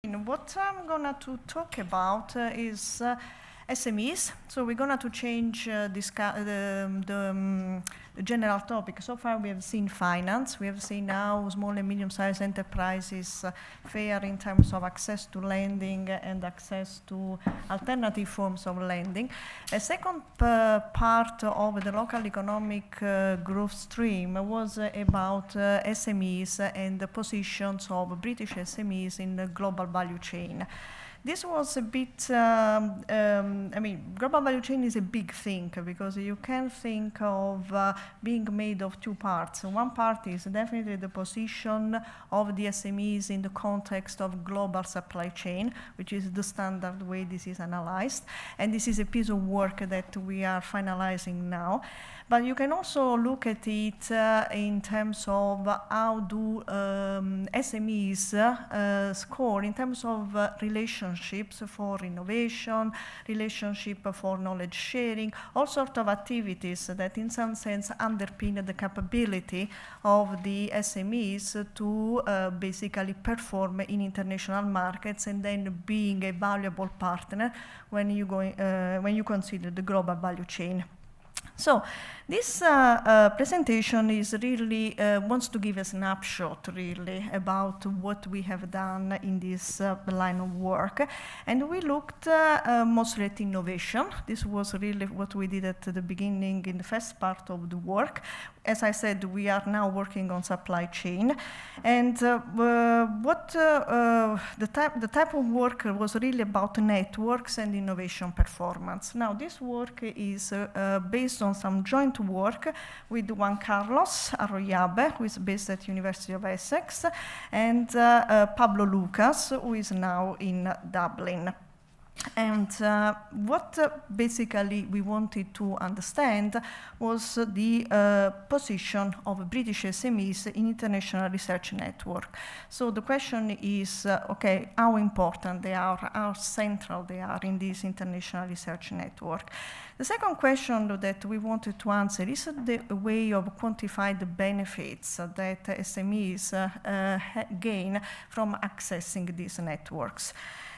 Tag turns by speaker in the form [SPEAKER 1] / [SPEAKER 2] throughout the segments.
[SPEAKER 1] What I'm going to talk about is SMEs. So we're going to change the general topic. So far we have seen finance. We have seen now small and medium-sized enterprises fair in terms of access to lending and access to alternative forms of lending. A second part of the local economic growth stream was about SMEs and the positions of British SMEs in the global value chain. This was a bit, global value chain is a big thing because you can think of being made of two parts. One part is definitely the position of the SMEs in the context of global supply chain, which is the standard way this is analyzed. And this is a piece of work that we are finalizing now. But you can also look at it in terms of how do SMEs score in terms of relationships for innovation, relationship for knowledge sharing, all sorts of activities that in some sense underpin the capability of the SMEs to basically perform in international markets and then being a valuable partner when you consider the global value chain. So this presentation is really wants to give a snapshot really about what we have done in this line of work. And we looked mostly at innovation. This was really what we did at the beginning in the first part of the work. As I said, we are now working on supply chain. And the type of work was really about networks and innovation performance. Now, this work is based on some joint work with Juan Carlos Arroyabe, who is based at University of Essex, and Pablo Lucas, who is now in Dublin. And what basically we wanted to understand was the position of British SMEs in international research network. So the question is, okay, how important they are, how central they are in this international research network. The second question that we wanted to answer is the way of quantify the benefits that SMEs gain from accessing these networks.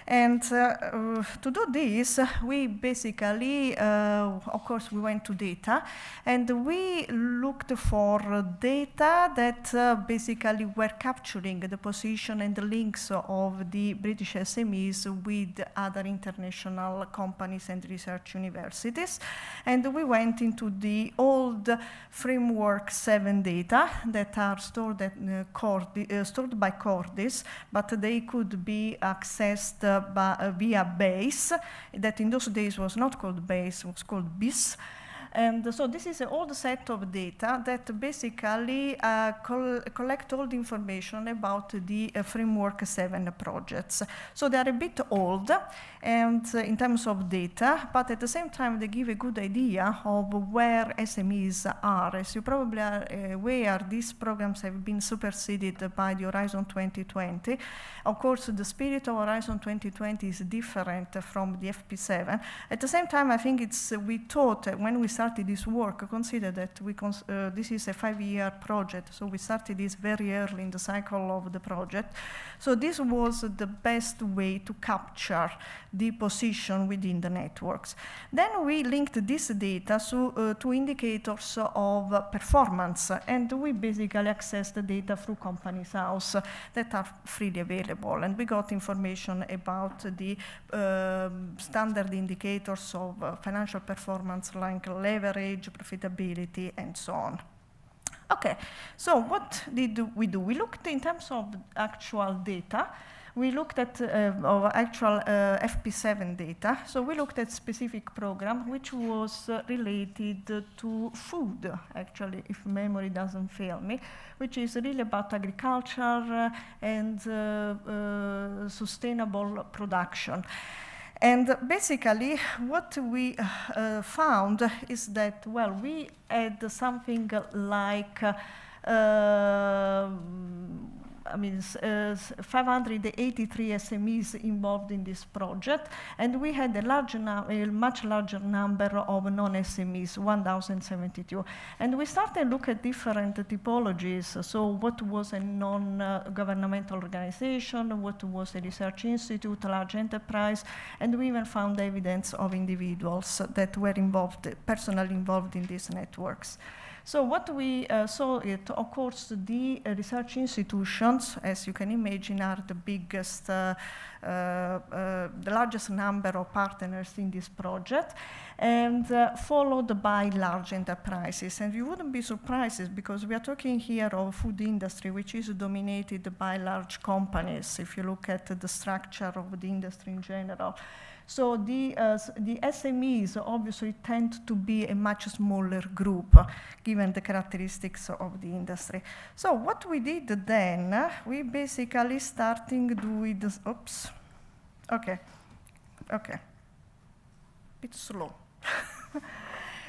[SPEAKER 1] And to do this, we basically, of course, we went to data, and we looked for data that basically were capturing the position and the links of the British SMEs with other international companies and research universities. And we went into the old Framework 7 data that are stored stored by Cordis, but they could be accessed via BASE, that in those days was not called BASE, it was called BIS. And so this is an old set of data that basically collect all the information about the Framework 7 projects. So they are a bit old and in terms of data, but at the same time they give a good idea of where SMEs are. As you probably are aware, these programs have been superseded by the Horizon 2020. Of course, the spirit of Horizon 2020 is different from the FP7. At the same time, I think we thought when we started this work, consider that this is a 5-year project, so we started this very early in the cycle of the project. So this was the best way to capture the position within the networks. Then we linked this data to indicators of performance, and we basically accessed the data through Companies House that are freely available. And we got information about the standard indicators of financial performance like leverage, profitability, and so on. Okay, so what did we do? We looked in terms of actual data. We looked at actual FP7 data. So we looked at specific program which was related to food, actually, if memory doesn't fail me, which is really about agriculture and sustainable production. And basically, what we found is that, well, we had something like 583 SMEs involved in this project, and we had a much larger number of non-SMEs, 1,072. And we started to look at different typologies. So what was a non-governmental organization, what was a research institute, a large enterprise, and we even found evidence of individuals that were personally involved in these networks. So what we saw it, of course, the research institutions, as you can imagine, are the biggest, the largest number of partners in this project, and followed by large enterprises. And you wouldn't be surprised because we are talking here of food industry, which is dominated by large companies, if you look at the structure of the industry in general. So the SMEs obviously tend to be a much smaller group, given the characteristics of the industry. So what we did then, we basically starting doing this, oops, okay, it's slow.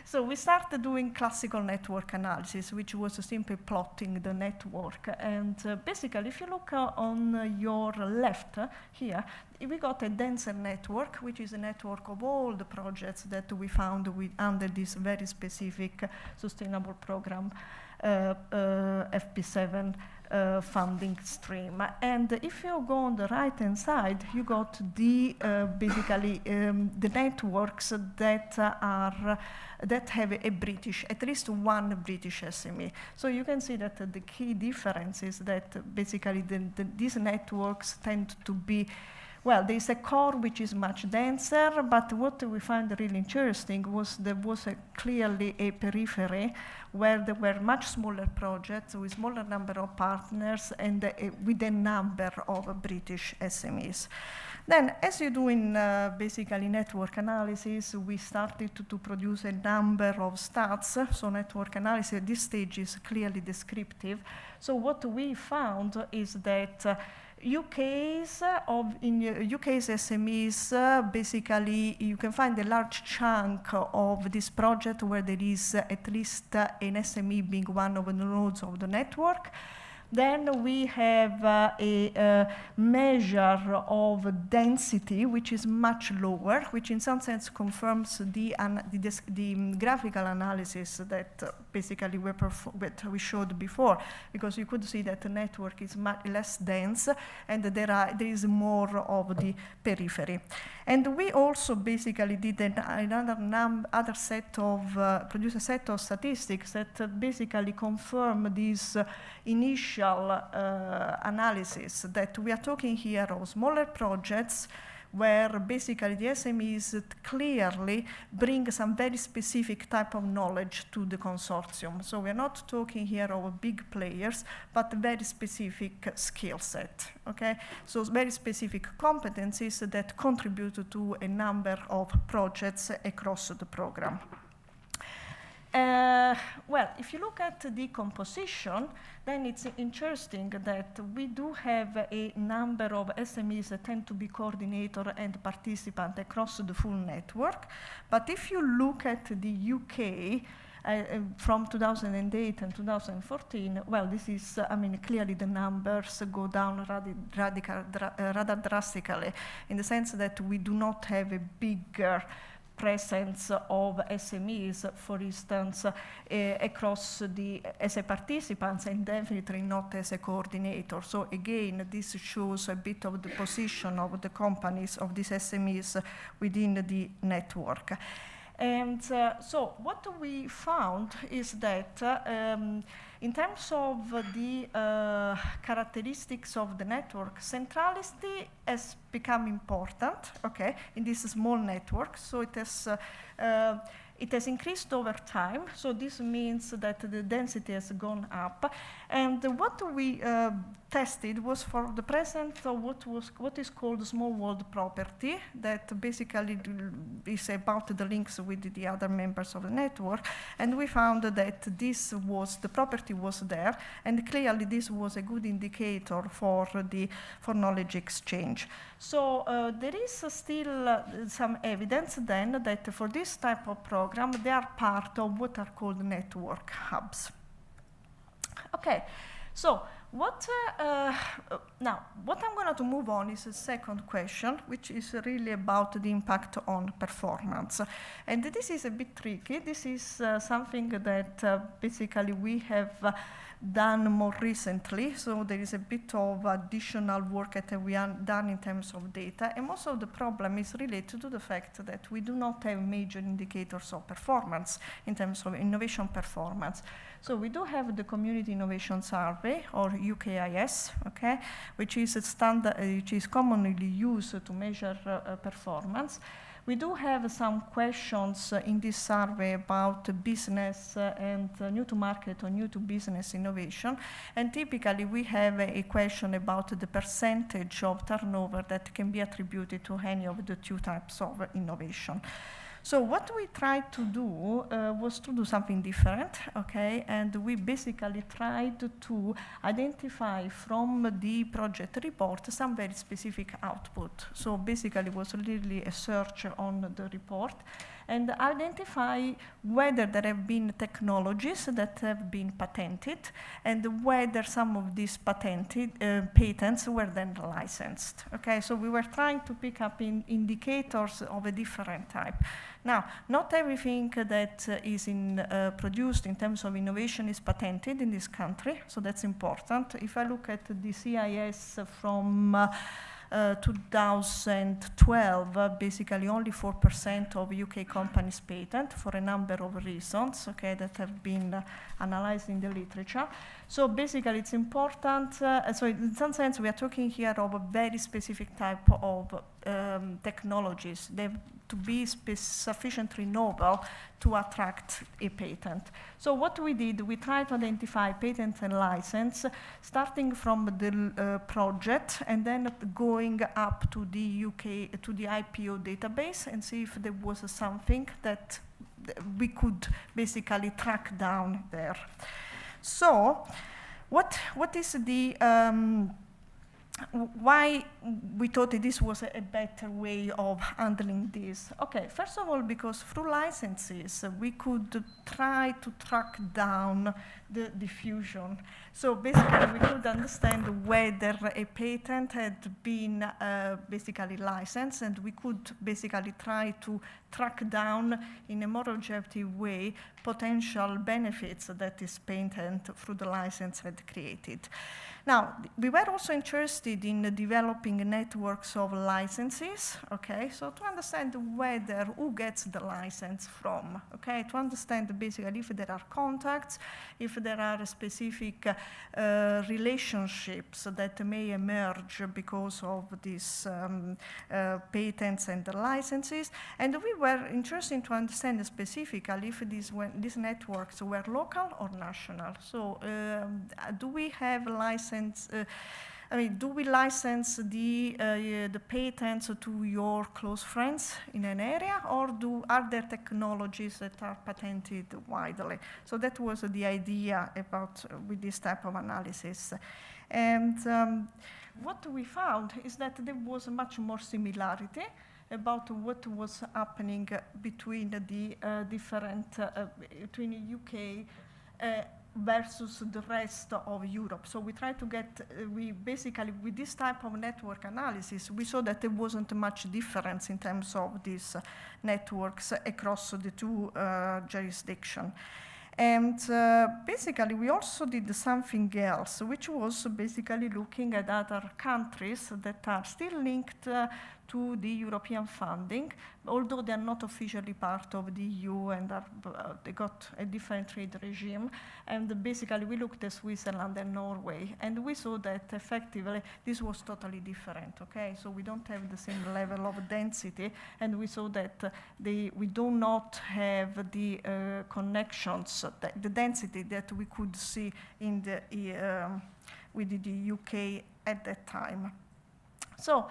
[SPEAKER 1] So we started doing classical network analysis, which was simply plotting the network. And basically, if you look on your left here, we got a denser network, which is a network of all the projects that we found under this very specific sustainable program, FP7 funding stream. And if you go on the right-hand side, you got the basically the networks that have at least one British SME. So you can see that the key difference is that basically these networks tend to be, well, there's a core which is much denser, but what we find really interesting was there was clearly a periphery where there were much smaller projects with smaller number of partners and with a number of British SMEs. Then, as you do in basically network analysis, we started to produce a number of stats. So network analysis at this stage is clearly descriptive. So what we found is that UK's SMEs, basically, you can find a large chunk of this project where there is at least an SME being one of the nodes of the network. Then we have a measure of density, which is much lower, which in some sense confirms the graphical analysis that basically we showed before, because you could see that the network is much less dense and there is more of the periphery. And we also basically did another set of, produce a set of statistics that basically confirm this initial analysis that we are talking here of smaller projects where basically the SMEs clearly bring some very specific type of knowledge to the consortium. So we're not talking here of big players, but very specific skill set, okay? So very specific competencies that contribute to a number of projects across the program. Well, if you look at the composition, then it's interesting that we do have a number of SMEs that tend to be coordinator and participant across the full network. But if you look at the UK, from 2008 and 2014, well, this is, I mean, clearly the numbers go down rather drastically, in the sense that we do not have a bigger presence of SMEs, for instance, across as a participants, and definitely not as a coordinator. So again, this shows a bit of the position of the companies, of these SMEs within the network. And so what we found is that in terms of the characteristics of the network, centrality has become important, okay, in this small network. So it has increased over time. So this means that the density has gone up. And what we tested was for the presence of what is called small world property, that basically is about the links with the other members of the network. And we found that the property was there, and clearly this was a good indicator for knowledge exchange. So there is still some evidence then that for this type of program, they are part of what are called network hubs. Okay, so Now, what I'm going to move on is the second question, which is really about the impact on performance. And this is a bit tricky. This is something that basically we have done more recently. So there is a bit of additional work that we have done in terms of data. And most of the problem is related to the fact that we do not have major indicators of performance in terms of innovation performance. So we do have the Community Innovation Survey, or UKIS, okay, which is a standard, which is commonly used to measure performance. We do have some questions in this survey about business and new to market or new to business innovation. And typically we have a question about the percentage of turnover that can be attributed to any of the two types of innovation. So what we tried to do was to do something different, okay? And we basically tried to identify from the project report some very specific output. So basically it was really a search on the report and identify whether there have been technologies that have been patented and whether some of these patents were then licensed. Okay, so we were trying to pick up indicators of a different type. Now, not everything that is produced in terms of innovation is patented in this country, so that's important. If I look at the CIS from 2012, basically only 4% of UK companies patent for a number of reasons, okay, that have been analyzed in the literature. So basically it's important, so in some sense we are talking here of a very specific type of technologies. They have to be sufficiently novel to attract a patent. So what we did, we tried to identify patents and license, starting from the project and then going up to the UK, to the IPO database and see if there was something that we could basically track down there. So what is the, why we thought that this was a better way of handling this? Okay, first of all, because through licenses, we could try to track down the diffusion. So basically, we could understand whether a patent had been basically licensed, and we could basically try to track down in a more objective way potential benefits that this patent through the license had created. Now, we were also interested in developing networks of licenses, okay? So to understand whether, who gets the license from, okay? To understand basically if there are contacts, if there are specific relationships that may emerge because of these patents and the licenses. And we were interested to understand specifically if these networks were local or national. So do we have license? Do we license the patents to your close friends in an area, or are there technologies that are patented widely? So that was the idea about with this type of analysis. And what we found is that there was much more similarity about what was happening between the between the UK versus the rest of Europe. So we tried to get, we basically, with this type of network analysis, we saw that there wasn't much difference in terms of these networks across the two jurisdictions. And basically, we also did something else, which was basically looking at other countries that are still linked to the European funding, although they are not officially part of the EU and they got a different trade regime. And basically, we looked at Switzerland and Norway, and we saw that effectively this was totally different, okay? So we don't have the same level of density, and we saw that we do not have the connections, the density that we could see in with the UK at that time. So,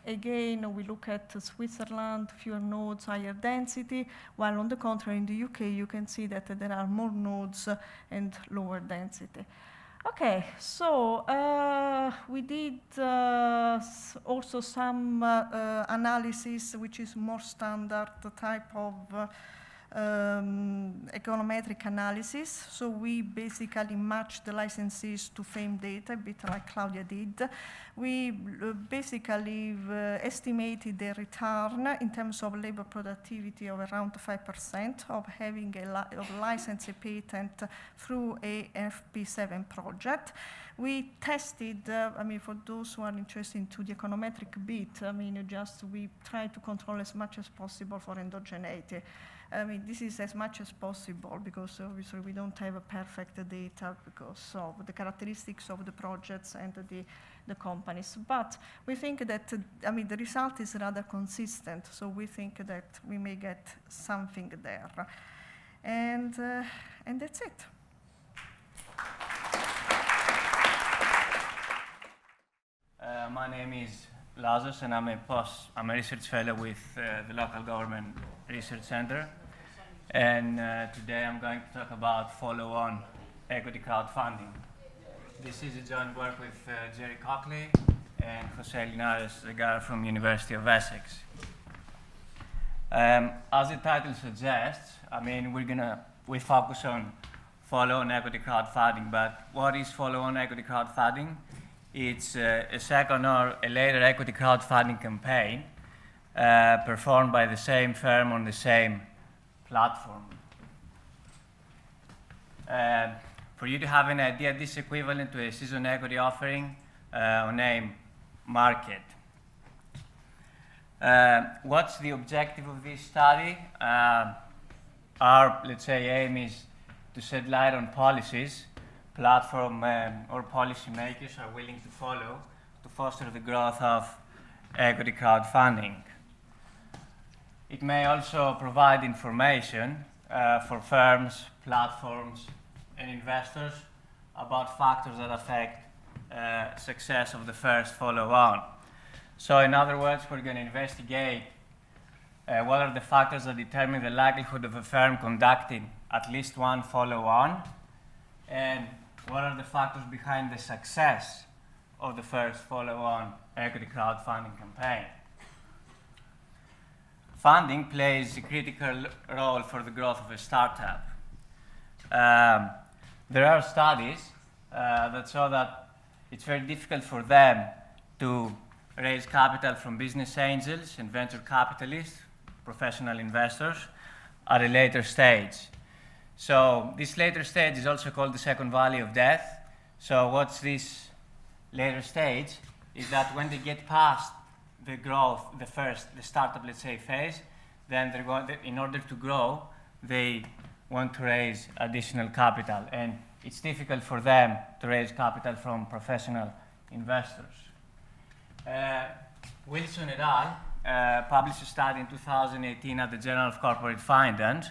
[SPEAKER 1] again, we look at Switzerland, fewer nodes, higher density, while on the contrary, in the UK, you can see that there are more nodes and lower density. Okay, so we did also some analysis, which is more standard type of econometric analysis. So we basically match the licensees to FAME data, a bit like Claudia did. We basically estimated the return in terms of labor productivity of around 5% of having a license a patent through a FP7 project. We tested, I mean, for those who are interested into the econometric bit, I mean, we try to control as much as possible for endogeneity. I mean, this is as much as possible because obviously we don't have a perfect data because of the characteristics of the projects and the companies. But we think that, I mean, the result is rather consistent. So we think that we may get something there. And that's it.
[SPEAKER 2] My name is Lazos, and I'm a research fellow with the local government research center. And today I'm going to talk about follow-on equity crowdfunding. This is a joint work with Jerry Cockley and Jose Linares Regar from University of Essex. As the title suggests, I mean, we focus on follow-on equity crowdfunding, but what is follow-on equity crowdfunding? It's a second or a later equity crowdfunding campaign performed by the same firm on the same platform. For you to have an idea, this is equivalent to a season equity offering on a market. What's the objective of this study? Our, let's say, aim is to shed light on policies platform or policymakers are willing to follow to foster the growth of equity crowdfunding. It may also provide information for firms, platforms, and investors about factors that affect success of the first follow-on. So in other words, we're going to investigate what are the factors that determine the likelihood of a firm conducting at least one follow-on, and what are the factors behind the success of the first follow-on equity crowdfunding campaign. Funding plays a critical role for the growth of a startup. There are studies that show that it's very difficult for them to raise capital from business angels and venture capitalists, professional investors, at a later stage. So this later stage is also called the second valley of death. So what's this later stage is that when they get past the growth, the startup, let's say, phase, then in order to grow, they want to raise additional capital. And it's difficult for them to raise capital from professional investors. Wilson et al. Published a study in 2018 at the Journal of Corporate Finance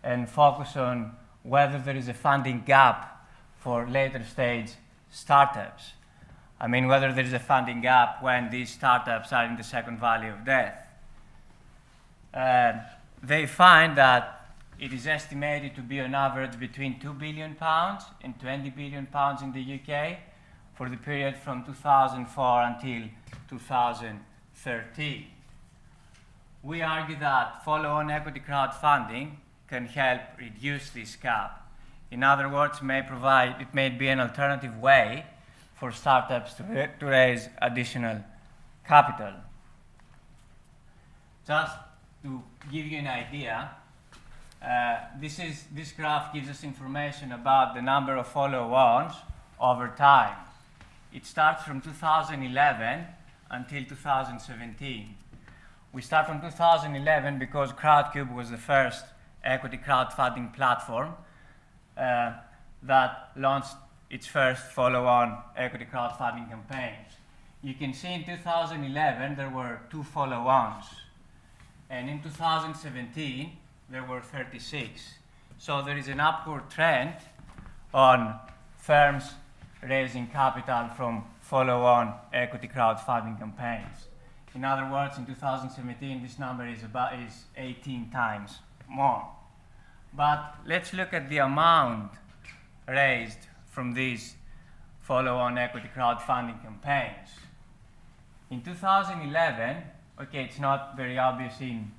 [SPEAKER 2] and focused on whether there is a funding gap for later stage startups. I mean, whether there is a funding gap when these startups are in the second valley of death. They find that it is estimated to be on average between £2 billion and £20 billion in the UK for the period from 2004 until 2013. We argue that follow-on equity crowdfunding can help reduce this gap. In other words, it may be an alternative way for startups to raise additional capital. Just to give you an idea, this graph gives us information about the number of follow-ons over time. It starts from 2011 until 2017. We start from 2011 because Crowdcube was the first equity crowdfunding platform that launched its first follow-on equity crowdfunding campaigns. You can see in 2011 there were 2 follow-ons, and in 2017 there were 36. So there is an upward trend on firms raising capital from follow-on equity crowdfunding campaigns. In other words, in 2017 this number is 18 times more. But let's look at the amount raised from these follow-on equity crowdfunding campaigns. In 2011, okay, it's not very obvious in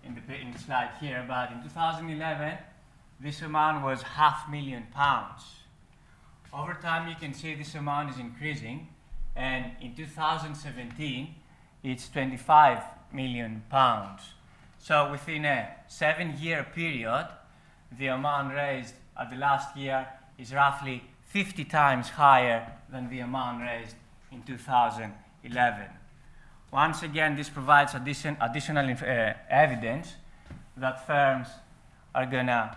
[SPEAKER 2] in the slide here, but in 2011, this amount was £500,000. Over time, you can see this amount is increasing, and in 2017, it's £25 million. So within a 7-year period, the amount raised at the last year is roughly 50 times higher than the amount raised in 2011. Once again, this provides additional evidence that firms are going to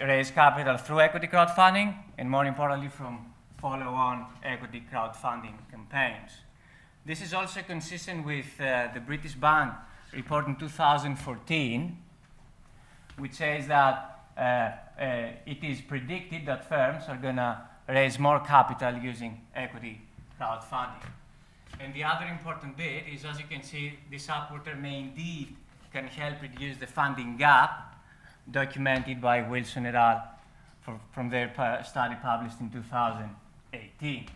[SPEAKER 2] raise capital through equity crowdfunding, and more importantly, from follow-on equity crowdfunding campaigns. This is also consistent with the British Bank report in 2014, which says that it is predicted that firms are going to raise more capital using equity crowdfunding. And the other important bit is, as you can see, this upward may indeed can help reduce the funding gap documented by Wilson et al. From their study published in 2018.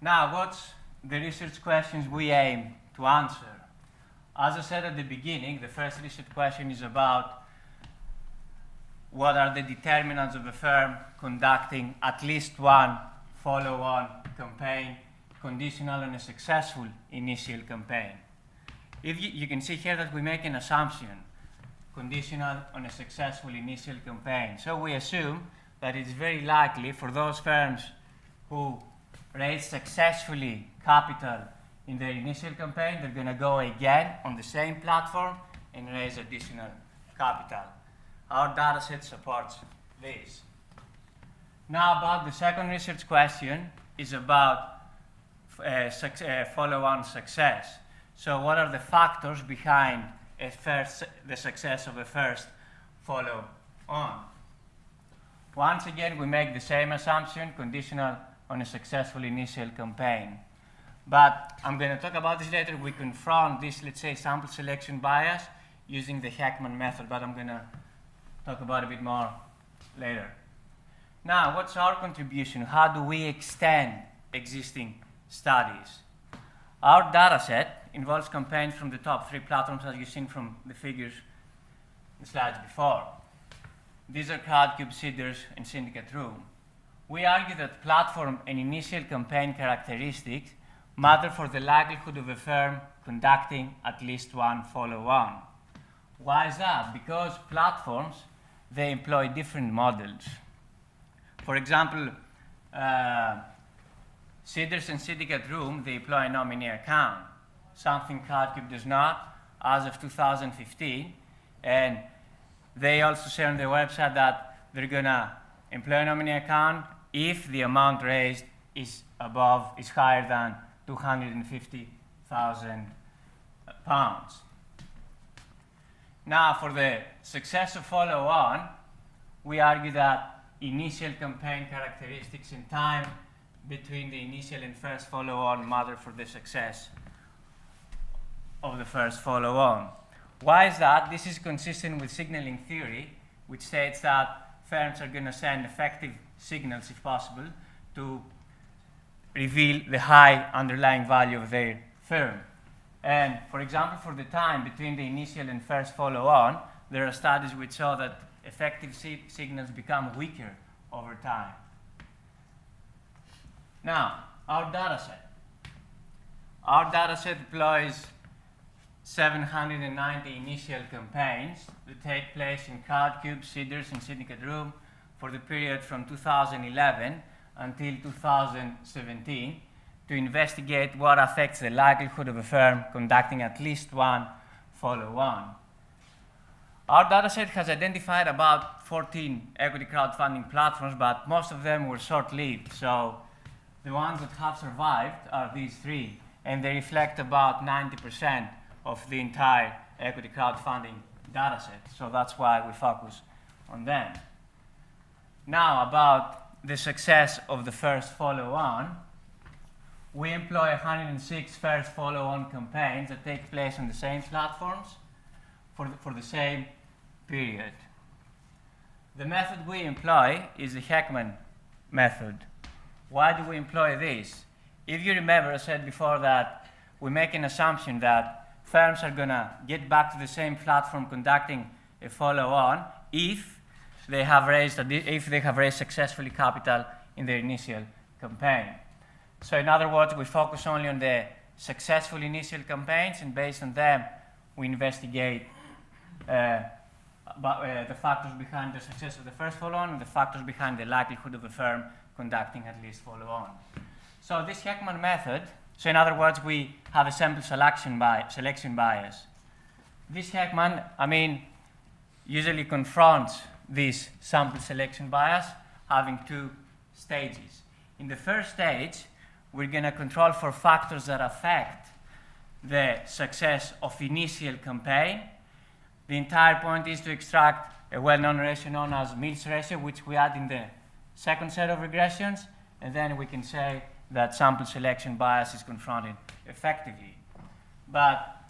[SPEAKER 2] Now, what's the research questions we aim to answer? As I said at the beginning, the first research question is about what are the determinants of a firm conducting at least one follow-on campaign conditional on a successful initial campaign. If you can see here that we make an assumption conditional on a successful initial campaign. So we assume that it's very likely for those firms who raise successfully capital in their initial campaign, they're going to go again on the same platform and raise additional capital. Our data set supports this. Now about the second research question is about follow-on success. So what are the factors behind the success of a first follow-on? Once again, we make the same assumption, conditional on a successful initial campaign. But I'm going to talk about this later. We confront this, let's say, sample selection bias using the Heckman method, but I'm going to talk about it a bit more later. Now, what's our contribution? How do we extend existing studies? Our data set involves campaigns from the top 3 platforms, as you've seen from the figures in the slides before. These are Crowdcube, Seeders, and Syndicate Room. We argue that platform and initial campaign characteristics matter for the likelihood of a firm conducting at least one follow-on. Why is that? Because platforms, they employ different models. For example, Seeders and Syndicate Room, they employ a nominee account, something Crowdcube does not as of 2015. And they also say on their website that they're going to employ a nominee account if the amount raised is higher than £250,000. Now, for the success of follow-on, we argue that initial campaign characteristics and time between the initial and first follow-on matter for the success of the first follow-on. Why is that? This is consistent with signaling theory, which states that firms are going to send effective signals, if possible, to reveal the high underlying value of their firm. And, for example, for the time between the initial and first follow-on, there are studies which show that effective signals become weaker over time. Now, our data set. Our data set employs 790 initial campaigns that take place in Crowdcube, Seeders, and Syndicate Room for the period from 2011 until 2017 to investigate what affects the likelihood of a firm conducting at least one follow-on. Our dataset has identified about 14 equity crowdfunding platforms, but most of them were short-lived. So the ones that have survived are these 3, and they reflect about 90% of the entire equity crowdfunding dataset. So that's why we focus on them. Now, about the success of the first follow-on, we employ 106 first follow-on campaigns that take place on the same platforms for the same period. The method we employ is the Heckman method. Why do we employ this? If you remember, I said before that we make an assumption that firms are going to get back to the same platform conducting a follow-on if they have raised successfully capital in their initial campaign. So in other words, we focus only on the successful initial campaigns, and based on them, we investigate the factors behind the success of the first follow-on and the factors behind the likelihood of a firm conducting at least follow-on. So this Heckman method, so in other words, we have a sample selection bias. This Heckman, usually confronts this sample selection bias having two stages. In the first stage, we're going to control for factors that affect the success of initial campaign. The entire point is to extract a well-known ratio known as Mills ratio, which we add in the second set of regressions, and then we can say that sample selection bias is confronted effectively. But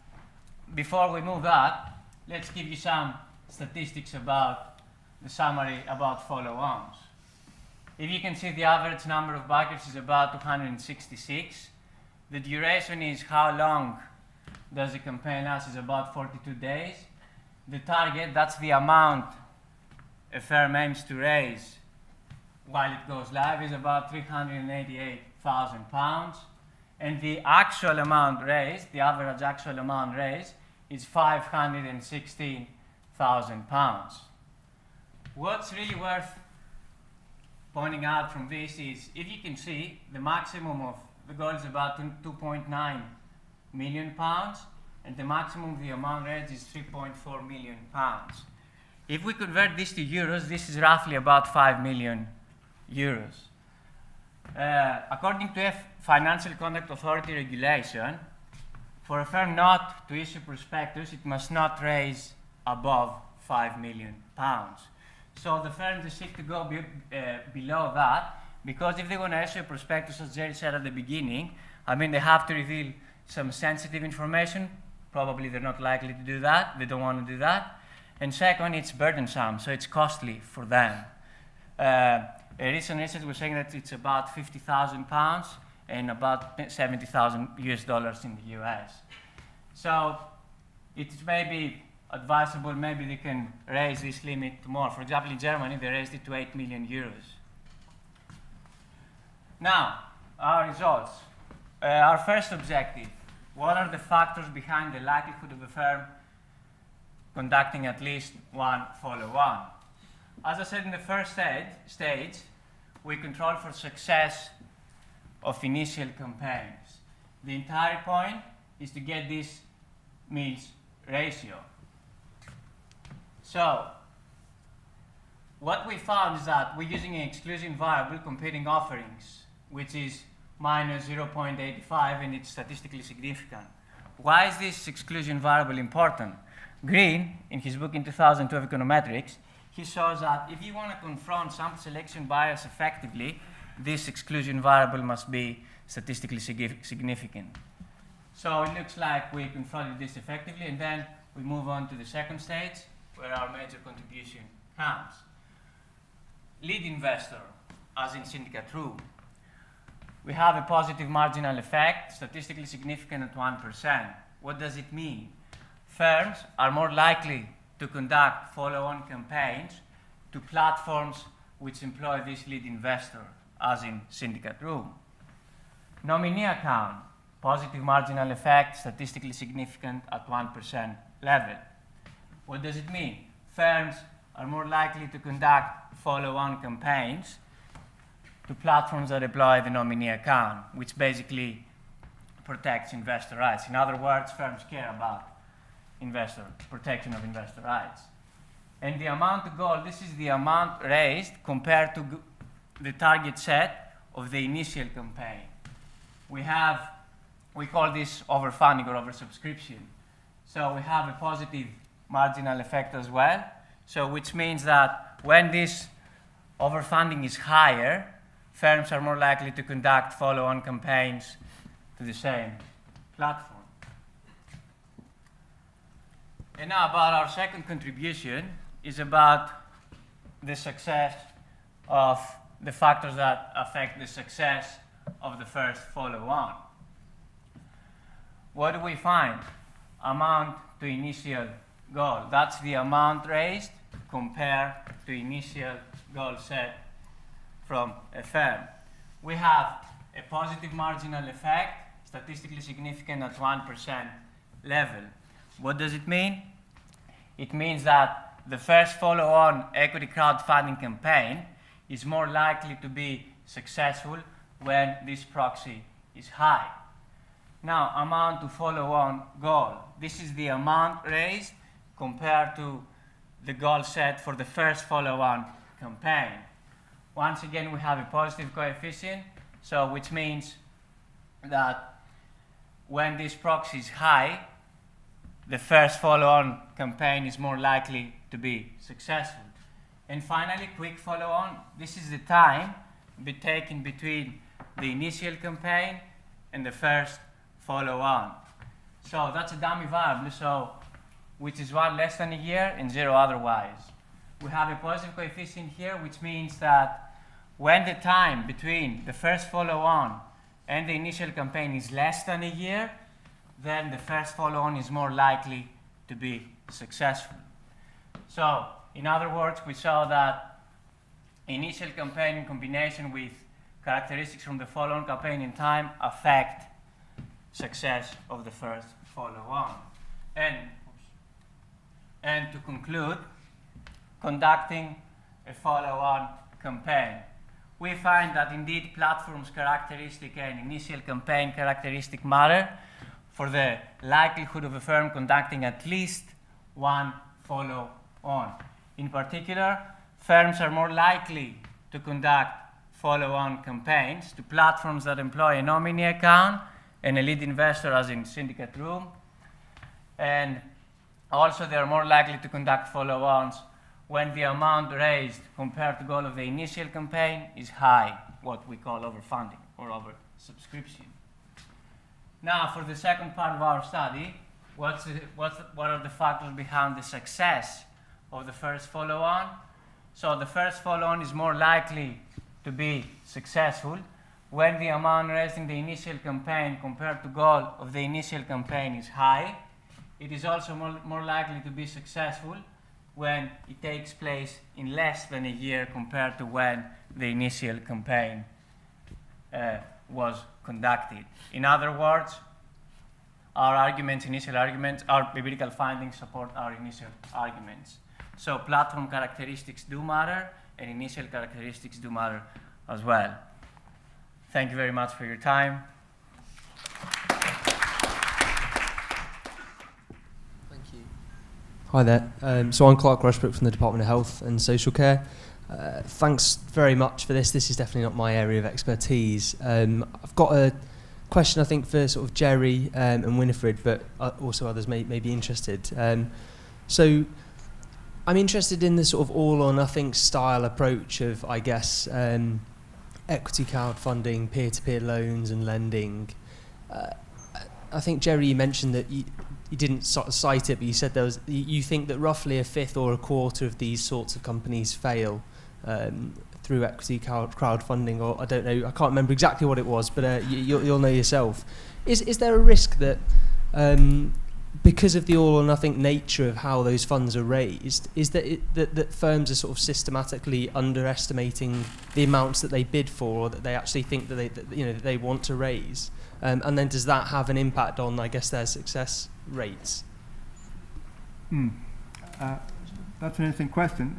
[SPEAKER 2] before we move that, let's give you some statistics about the summary about follow-ons. If you can see, the average number of backers is about 266. The duration is how long does the campaign last, is about 42 days. The target, that's the amount a firm aims to raise while it goes live, is about £388,000. And the actual amount raised, the average actual amount raised, is £516,000. What's really worth pointing out from this is, if you can see, the maximum of the goal is about £2.9 million, and the maximum of the amount raised is £3.4 million. If we convert this to euros, this is roughly about 5 million euros. According to Financial Conduct Authority regulation, for a firm not to issue prospectus, it must not raise above £5 million. So the firms seek to go below that, because if they want to issue a prospectus, as Jerry said at the beginning, they have to reveal some sensitive information. Probably they're not likely to do that. They don't want to do that. And second, it's burdensome, so it's costly for them. A recent research was saying that it's about £50,000 and about $70,000 in the US. So it's maybe advisable, maybe they can raise this limit more. For example, in Germany, they raised it to 8 million euros. Now, our results. Our first objective: what are the factors behind the likelihood of a firm conducting at least one follow-on? As I said in the first stage, we control for success of initial campaigns. The entire point is to get this Mills ratio. So, what we found is that we're using an exclusion variable comparing offerings, which is minus 0.85, and it's statistically significant. Why is this exclusion variable important? Green, in his book in 2002 of Econometrics, he shows that if you want to confront sample selection bias effectively, this exclusion variable must be statistically significant. So it looks like we confronted this effectively, and then we move on to the second stage, where our major contribution comes. Lead investor, as in syndicate rule. We have a positive marginal effect, statistically significant at 1%. What does it mean? Firms are more likely to conduct follow-on campaigns to platforms which employ this lead investor, as in syndicate rule. Nominee account, positive marginal effect, statistically significant at 1% level. What does it mean? Firms are more likely to conduct follow-on campaigns to platforms that employ the nominee account, which basically protects investor rights. In other words, firms care about protection of investor rights. And the amount to goal, this is the amount raised compared to the target set of the initial campaign. We call this overfunding or oversubscription. So we have a positive marginal effect as well, so which means that when this overfunding is higher, firms are more likely to conduct follow-on campaigns to the same platform. And now about our second contribution is about the success of the factors that affect the success of the first follow-on. What do we find? amount to initial goal. That's the amount raised compared to initial goal set from a firm. We have a positive marginal effect, statistically significant at 1% level. What does it mean? It means that the first follow-on equity crowdfunding campaign is more likely to be successful when this proxy is high. Now, amount to follow-on goal. This is the amount raised compared to the goal set for the first follow-on campaign. Once again, we have a positive coefficient, so which means that when this proxy is high, the first follow-on campaign is more likely to be successful. And finally, quick follow-on. This is the time taken between the initial campaign and the first follow-on. So that's a dummy variable, so which is 1 less than a year and 0 otherwise. We have a positive coefficient here, which means that when the time between the first follow-on and the initial campaign is less than a year, then the first follow-on is more likely to be successful. So, in other words, we saw that initial campaign in combination with characteristics from the follow-on campaign in time affect success of the first follow-on. And to conclude, conducting a follow-on campaign. We find that indeed platform's characteristic and initial campaign characteristic matter for the likelihood of a firm conducting at least one follow-on. In particular, firms are more likely to conduct follow-on campaigns to platforms that employ a nominee account and a lead investor, as in syndicate room. And also, they are more likely to conduct follow-ons when the amount raised compared to goal of the initial campaign is high, what we call overfunding or oversubscription. Now, for the second part of our study, what are the factors behind the success of the first follow-on? So the first follow-on is more likely to be successful when the amount raised in the initial campaign compared to goal of the initial campaign is high. It is also more likely to be successful when it takes place in less than a year compared to when the initial campaign was conducted. In other words, our arguments, initial arguments, our empirical findings support our initial arguments. So platform characteristics do matter, and initial characteristics do matter as well. Thank you very much for your time.
[SPEAKER 3] Hi there. So I'm Clark Rushbrook from the Department of Health and Social Care. Thanks very much for this. This is definitely not my area of expertise. I've got a question, I think, for sort of Jerry and Winifred, but also others may be interested. So I'm interested in the sort of all-or-nothing style approach of, I guess, equity crowdfunding, peer-to-peer loans and lending. I think, Jerry, you mentioned that you didn't sort of cite it, but you said you think that roughly a fifth or a quarter of these sorts of companies fail through equity crowdfunding, or I don't know, I can't remember exactly what it was, but you'll know yourself. Is there a risk that because of the all or nothing nature of how those funds are raised, is that firms are sort of systematically underestimating the amounts that they bid for, or that they actually think that they want to raise? And then does that have an impact on, I guess, their success rates?
[SPEAKER 4] That's an interesting question.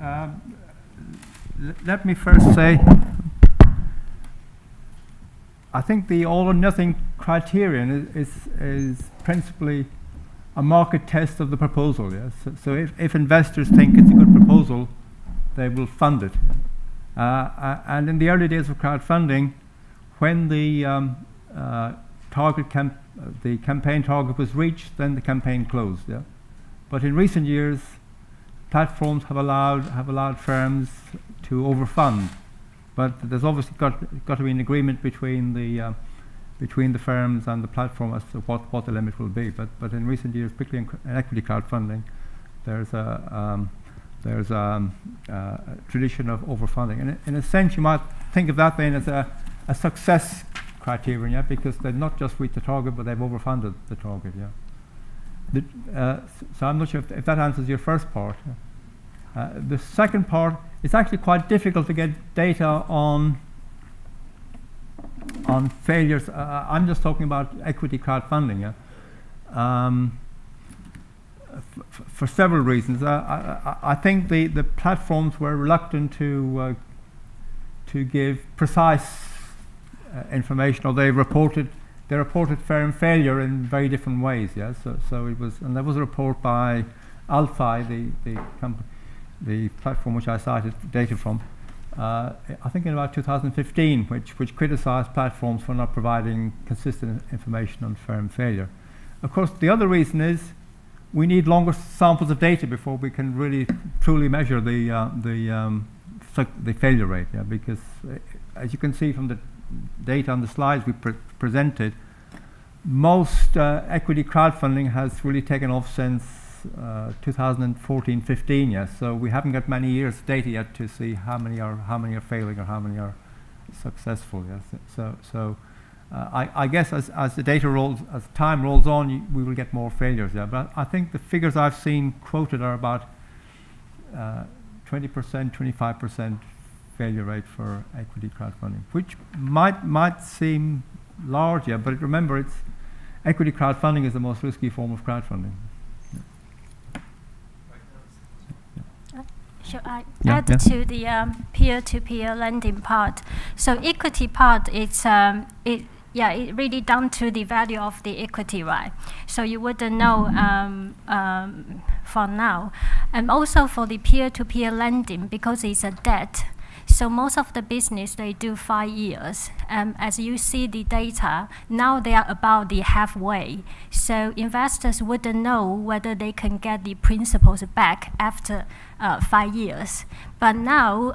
[SPEAKER 4] Let me first say, I think the all or nothing criterion is principally a market test of the proposal. Yes? So if investors think it's a good proposal, they will fund it. And in the early days of crowdfunding, when the the campaign target was reached, then the campaign closed. Yeah? But in recent years, platforms have allowed firms to overfund. But there's obviously got to be an agreement between the firms and the platform as to what the limit will be. But in recent years, particularly in equity crowdfunding, there's a tradition of overfunding. And in a sense, you might think of that then as a success criterion, yeah, because they've not just reached the target, but they've overfunded the target, yeah. So I'm not sure if that answers your first part. The second part, it's actually quite difficult to get data on failures. I'm just talking about equity crowdfunding. For several reasons. I think the platforms were reluctant to give precise information, or they reported firm failure in very different ways. Yeah, so it was, and there was a report by Alphi, the platform which I cited data from, I think in about 2015, which criticised platforms for not providing consistent information on firm failure. Of course, the other reason is we need longer samples of data before we can really truly measure the failure rate. Yeah, because as you can see from the data on the slides we presented, most equity crowdfunding has really taken off since 2014-15. Yes, so we haven't got many years data yet to see how many are failing or how many are successful. Yes, so I guess as the data as time rolls on, we will get more failures. Yeah, but I think the figures I've seen quoted are about 20%, 25% failure rate for equity crowdfunding, which might seem large, yeah, but remember, equity crowdfunding is the most risky form of crowdfunding.
[SPEAKER 5] Should I add to the peer-to-peer lending part? So equity part, it really down to the value of the equity, right? So you wouldn't know for now. And also for the peer-to-peer lending, because it's a debt, so most of the business, they do 5 years. As you see the data, now they are about the halfway. So investors wouldn't know whether they can get the principals back after 5 years. But now,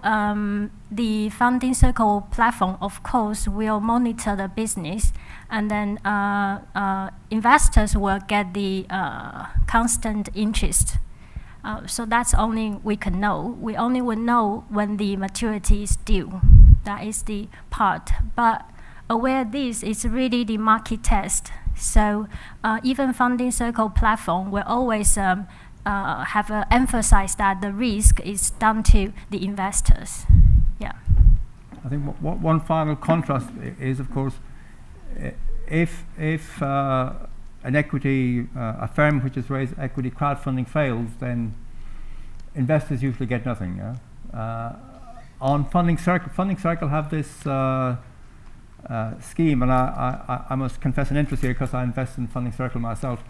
[SPEAKER 5] the Funding Circle platform, of course, will monitor the business, and then investors will get the constant interest. So that's only we can know. We only will know when the maturity is due. That is the part. But aware this is really the market test. So even Funding Circle platform will always have emphasized that the risk is down to the investors. Yeah.
[SPEAKER 4] I think one final contrast is, of course, if an equity, a firm which has raised equity crowdfunding fails, then investors usually get nothing. Yeah? On Funding Circle have this scheme, and I must confess an interest here because I invest in Funding Circle myself.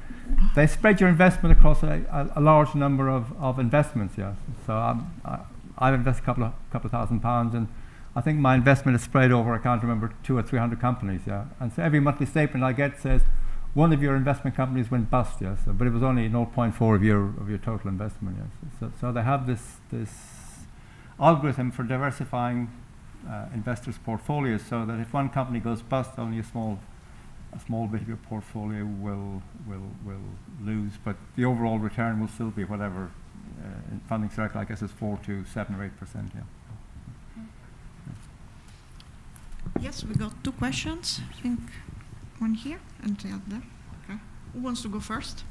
[SPEAKER 4] They spread your investment across a large number of investments. Yeah, so I've invested a couple of £1,000, and I think my investment is spread over, I can't remember, 200 or 300 companies. Yeah, and so every monthly statement I get says, one of your investment companies went bust, yes, but it was only 0.4 of your total investment, yes. So they have this algorithm for diversifying investors' portfolios, so that if one company goes bust, only a small bit of your portfolio will lose, but the overall return will still be whatever. In Funding Circle, I guess it's 4 to 7 or 8%. Yeah.
[SPEAKER 1] Yes, we got 2 questions. I think one here and the other. Okay. Who wants to go first?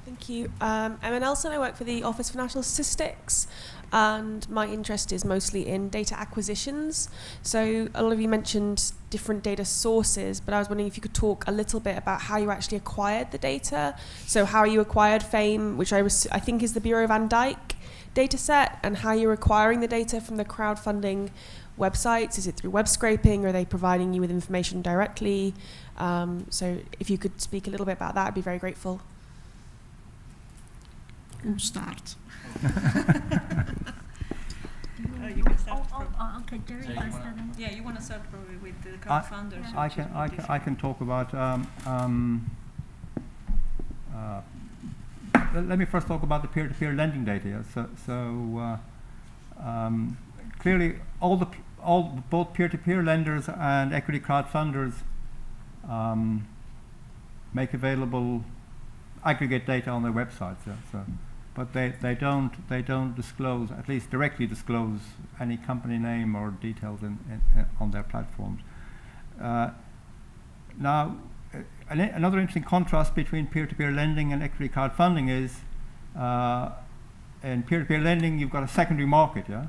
[SPEAKER 6] Thank you. Emma Nelson, I work for the Office for National Statistics, and my interest is mostly in data acquisitions. So a lot of you mentioned different data sources, but I was wondering if you could talk a little bit about how you actually acquired the data. So how you acquired FAME, which I think is the Bureau van Dijk data set, and how you're acquiring the data from the crowdfunding websites. Is it through web scraping? Or are they providing you with information directly? So if you could speak a little bit about that, I'd be very grateful.
[SPEAKER 1] Who starts?
[SPEAKER 7] You can start.
[SPEAKER 5] Okay, Jerry.
[SPEAKER 7] Yeah, you want to start probably with the crowdfunders.
[SPEAKER 4] I can talk about. Let me first talk about the peer-to-peer lending data. Yeah? Clearly, both peer-to-peer lenders and equity crowdfunders make available aggregate data on their websites. Yeah? But they don't disclose, at least directly disclose, any company name or details on their platforms. Now, another interesting contrast between peer-to-peer lending and equity crowdfunding is in peer-to-peer lending you've got a secondary market, yeah.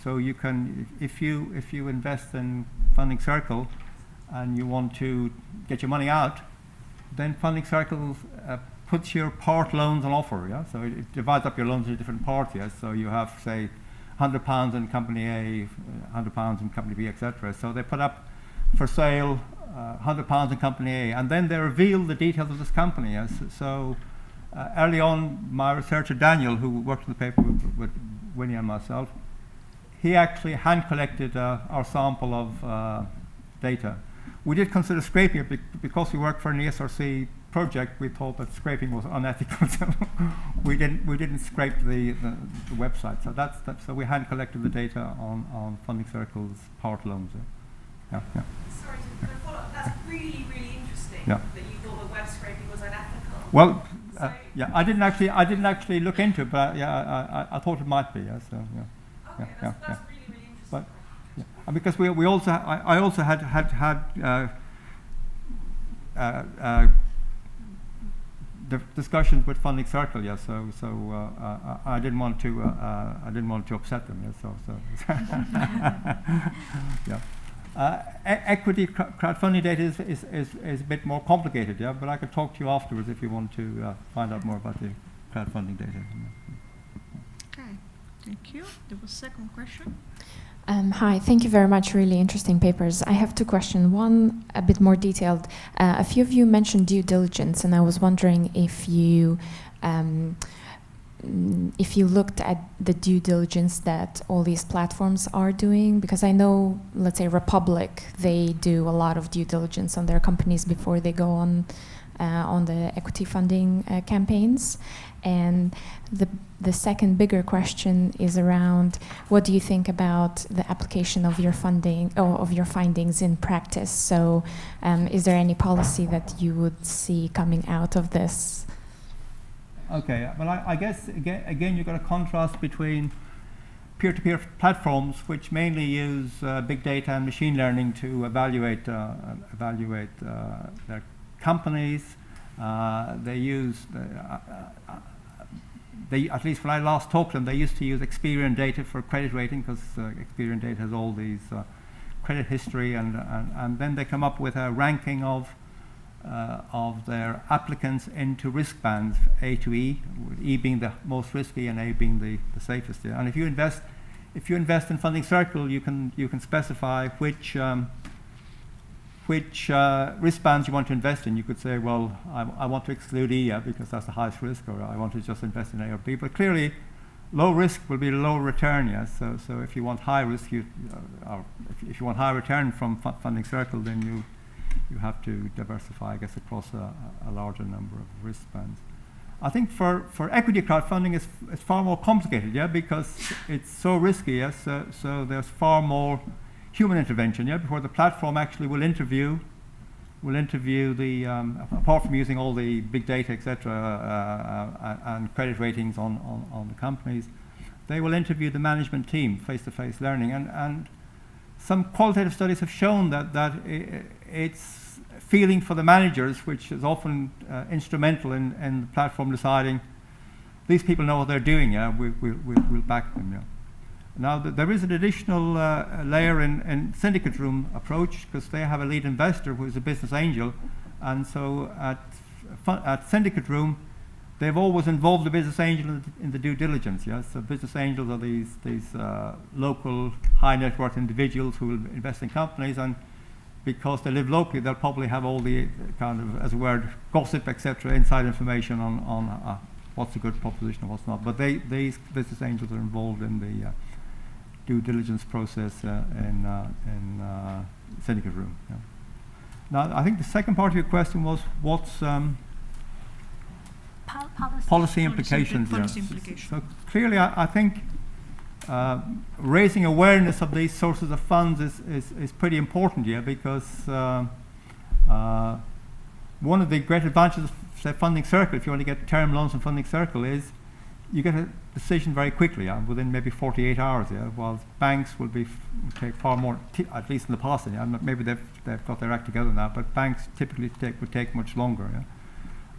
[SPEAKER 4] So you can, if you invest in Funding Circle and you want to get your money out, then Funding Circle puts your part loans on offer, yeah. So it divides up your loans into different parts, yeah. So you have, say, £100 in company A, £100 in company B, etc. So they put up for sale £100 in company A, and then they reveal the details of this company. Yes. So early on, my researcher Daniel, who worked in the paper with Vania and myself, he actually hand collected our sample of data. We did consider scraping it because we worked for an ESRC project. We thought that scraping was unethical, so we didn't scrape the website. So so we hand collected the data on Funding Circle's part loans. Yeah.
[SPEAKER 6] Sorry to follow up. That's really, really interesting.
[SPEAKER 4] Yeah.
[SPEAKER 6] That you thought that web scraping was unethical.
[SPEAKER 4] Well, yeah, I didn't actually look into it, but yeah, I thought it might be. Yeah, so yeah.
[SPEAKER 6] Okay, that's really, really interesting.
[SPEAKER 4] But yeah, because we also I also had discussions with Funding Circle. Yeah, so I didn't want to upset them. Yeah, yeah. Equity crowdfunding data is a bit more complicated, yeah, but I could talk to you afterwards if you want to find out more about the crowdfunding data.
[SPEAKER 1] Okay, thank you. There was a second question.
[SPEAKER 8] Hi, thank you very much. Really interesting papers. I have two questions. One, a bit more detailed. A few of you mentioned due diligence, and I was wondering if you looked at the due diligence that all these platforms are doing, because I know, let's say Republic, they do a lot of due diligence on their companies before they go on the equity funding campaigns. And the second bigger question is around what do you think about the application of your funding or of your findings in practice? So is there any policy that you would see coming out of this?
[SPEAKER 4] Okay, well, I guess again you've got a contrast between peer-to-peer platforms, which mainly use big data and machine learning to evaluate their companies. They use, at least when I last talked to them, they used to use Experian data for credit rating, because Experian data has all these credit history, and then they come up with a ranking of their applicants into risk bands, A to E, with E being the most risky and A being the safest. Yeah. And if you invest in Funding Circle, you can specify which risk bands you want to invest in. You could say, well, I want to exclude E because that's the highest risk, or I want to just invest in A or B. But clearly, low risk will be low return. Yeah. So if you want high risk, if you want high return from Funding Circle, then you have to diversify, I guess, across a larger number of risk bands. I think for equity crowdfunding, it's far more complicated, yeah, because it's so risky, yes. So there's far more human intervention, yeah, before the platform actually will interview the apart from using all the big data, etc., and credit ratings on the companies, they will interview the management team, face-to-face learning, and some qualitative studies have shown that it's feeling for the managers, which is often instrumental in the platform deciding these people know what they're doing. Yeah, we'll back them. Yeah. Now there is an additional layer in syndicate room approach, because they have a lead investor who is a business angel, and so at syndicate room, they've always involved the business angel in the due diligence. Yes, so business angels are these local high net worth individuals who will invest in companies, and because they live locally, they'll probably have all the kind of, as a word, gossip, etc., inside information on what's a good proposition and what's not. But these business angels are involved in the due diligence process in syndicate room. Yeah. Now, I think the second part of your question was what's policy implications.
[SPEAKER 1] Policy implications.
[SPEAKER 4] So clearly, I think raising awareness of these sources of funds is pretty important, yeah, because one of the great advantages of, say, Funding Circle, if you want to get term loans from Funding Circle, is you get a decision very quickly, within maybe 48 hours. Yeah, while banks will take far more, at least in the past. Yeah, maybe they've got their act together now, but banks typically would take much longer.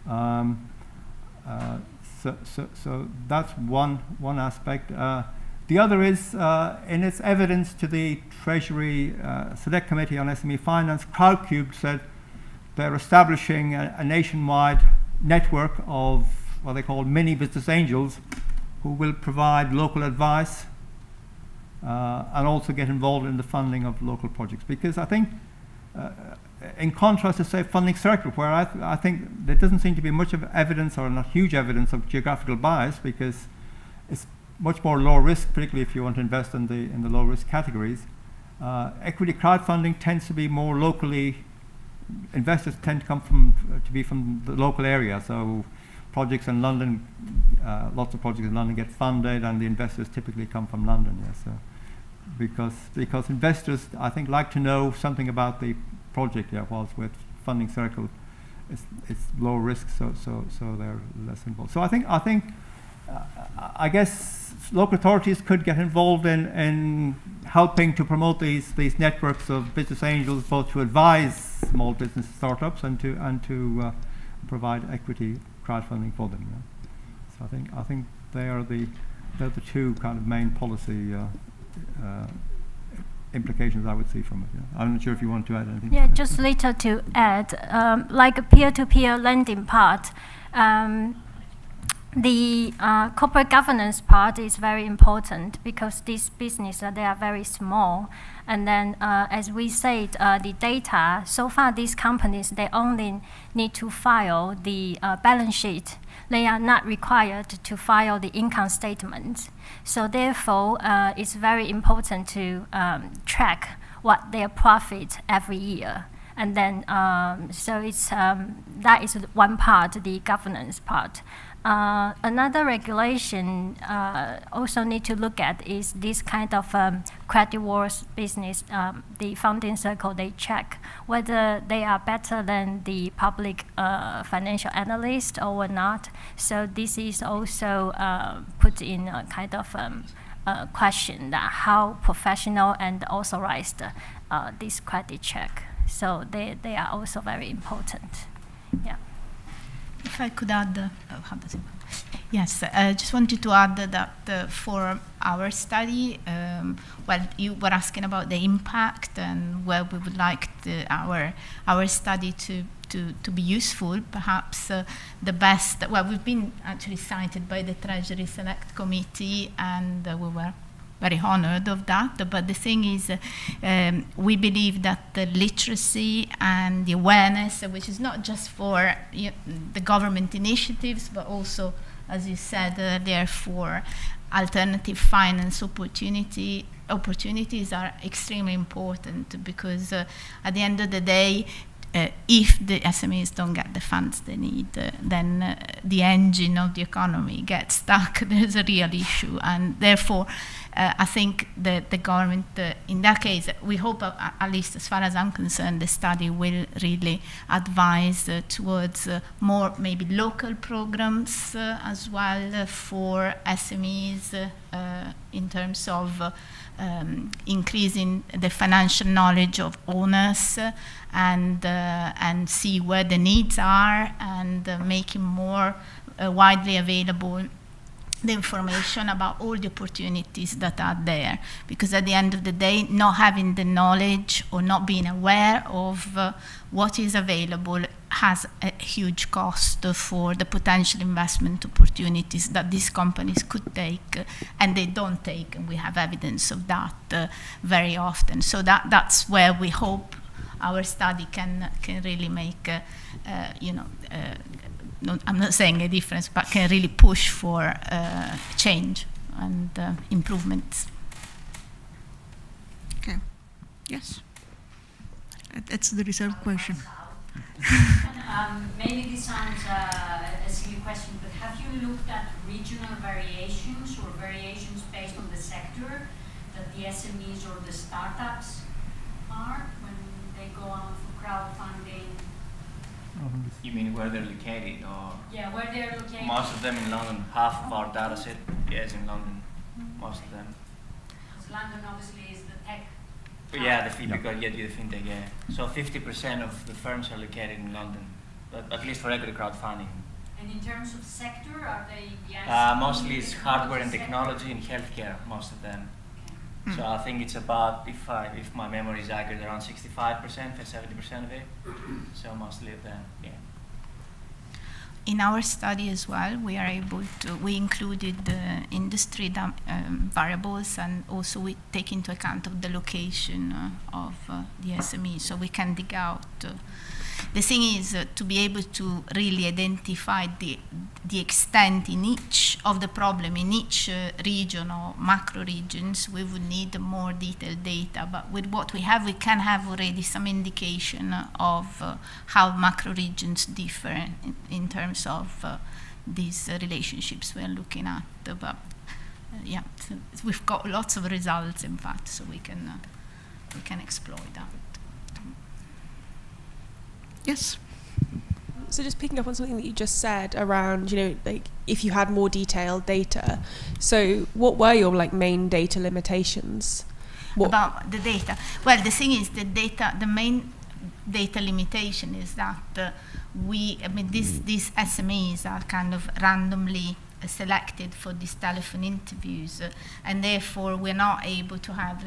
[SPEAKER 4] Yeah. So that's one aspect. The other is in its evidence to the Treasury Select Committee on SME Finance, Crowdcube said they're establishing a nationwide network of what they call mini business angels who will provide local advice and also get involved in the funding of local projects. Because I think, in contrast to, say, Funding Circle, where I think there doesn't seem to be much of evidence, or not huge evidence, of geographical bias, because it's much more low risk, particularly if you want to invest in the low risk categories. Equity crowdfunding tends to be more locally. Investors tend to come from the local area. So projects in London, lots of projects in London get funded, and the investors typically come from London. Yeah, so because investors, I think, like to know something about the project. Yeah, whilst with Funding Circle, it's low risk, so they're less involved. So I guess local authorities could get involved in helping to promote these networks of business angels, both to advise small business startups and to provide equity crowdfunding for them. Yeah. So I think they're the two kind of main policy implications I would see from it. Yeah. I'm not sure if you want to add anything.
[SPEAKER 5] Yeah, just little to add, like a peer-to-peer lending part. The corporate governance part is very important because these businesses, they are very small. And then, as we said, the data, so far these companies, they only need to file the balance sheet. They are not required to file the income statement. So therefore, it's very important to track what their profit every year. And then, so it's, that is one part, the governance part. Another regulation also need to look at is this kind of creditworthy business. The Funding Circle, they check whether they are better than the public financial analyst or not. So this is also put in a kind of question that how professional and authorized this credit check. So they are also very important. Yeah.
[SPEAKER 9] If I could add, yes, I just wanted to add that for our study, well, you were asking about the impact and where we would like our study to be useful. Perhaps the best, well, we've been actually cited by the Treasury Select Committee, and we were very honored of that. But the thing is, we believe that the literacy and the awareness, which is not just for the government initiatives, but also, as you said earlier, for alternative finance opportunities are extremely important, because at the end of the day, if the SMEs don't get the funds they need, then the engine of the economy gets stuck. There's a real issue, and therefore I think the government, in that case, we hope, at least as far as I'm concerned, the study will really advise towards more maybe local programs as well for SMEs in terms of increasing the financial knowledge of owners and see where the needs are, and making more widely available the information about all the opportunities that are there. Because at the end of the day, not having the knowledge or not being aware of what is available has a huge cost for the potential investment opportunities that these companies could take, and they don't take, and we have evidence of that very often. So that's where we hope our study can really make, I'm not saying a difference, but can really push for change and improvements.
[SPEAKER 7] Okay. Yes. It's the reserved question.
[SPEAKER 10] Maybe this sounds a silly question, but have you looked at regional variations or variations based on the sector that the SMEs or the startups are when they go on for crowdfunding?
[SPEAKER 2] You mean where they're located, or?
[SPEAKER 10] Yeah, where they're located.
[SPEAKER 2] Most of them in London. Half of our data set is in London. Most of them.
[SPEAKER 10] Because London obviously is the tech.
[SPEAKER 2] Yeah, because you do the fintech. Yeah. So 50% of the firms are located in London, but at least for equity crowdfunding.
[SPEAKER 10] And in terms of sector, are they?
[SPEAKER 2] Mostly it's hardware and technology and healthcare. Most of them. So I think it's about, if my memory is accurate, around 65%, 70% of it. So mostly of them, yeah.
[SPEAKER 9] In our study as well, we included the industry variables, and also we take into account of the location of the SME, so we can dig out. The thing is to be able to really identify the extent in each of the problem, in each region or macro regions, we would need more detailed data. But with what we have, we can have already some indication of how macro regions differ in terms of these relationships we're looking at. But yeah, so we've got lots of results, in fact, so we can exploit that.
[SPEAKER 7] Yes.
[SPEAKER 6] So just picking up on something that you just said around, like if you had more detailed data. So what were your main data limitations?
[SPEAKER 9] About the data? Well, the thing is, the main data limitation is that these SMEs are kind of randomly selected for these telephone interviews, and therefore we're not able to have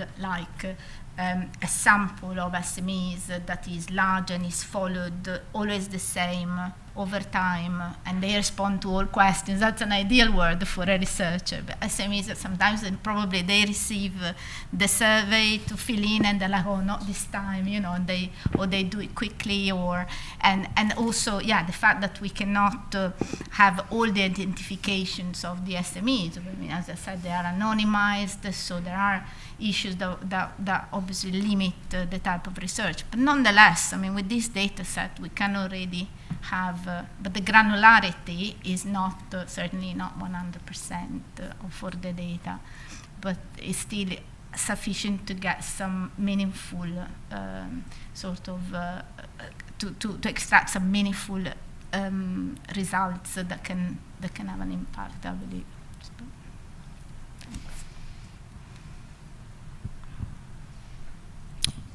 [SPEAKER 9] a sample of SMEs that is large and is followed always the same over time, and they respond to all questions. That's an ideal word for a researcher. But SMEs, sometimes probably they receive the survey to fill in, and they're like, oh, not this time, and they do it quickly, and also, the fact that we cannot have all the identifications of the SMEs. I mean, as I said, they are anonymized, so there are issues that obviously limit the type of research. But nonetheless, I mean, with this data set, we can already have, but the granularity is not, certainly not 100% for the data, but it's still sufficient to get some meaningful to extract some meaningful results that can have an impact, I believe.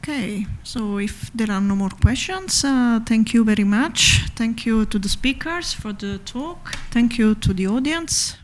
[SPEAKER 7] Okay, so if there are no more questions, thank you very much. Thank you to the speakers for the talk. Thank you to the audience.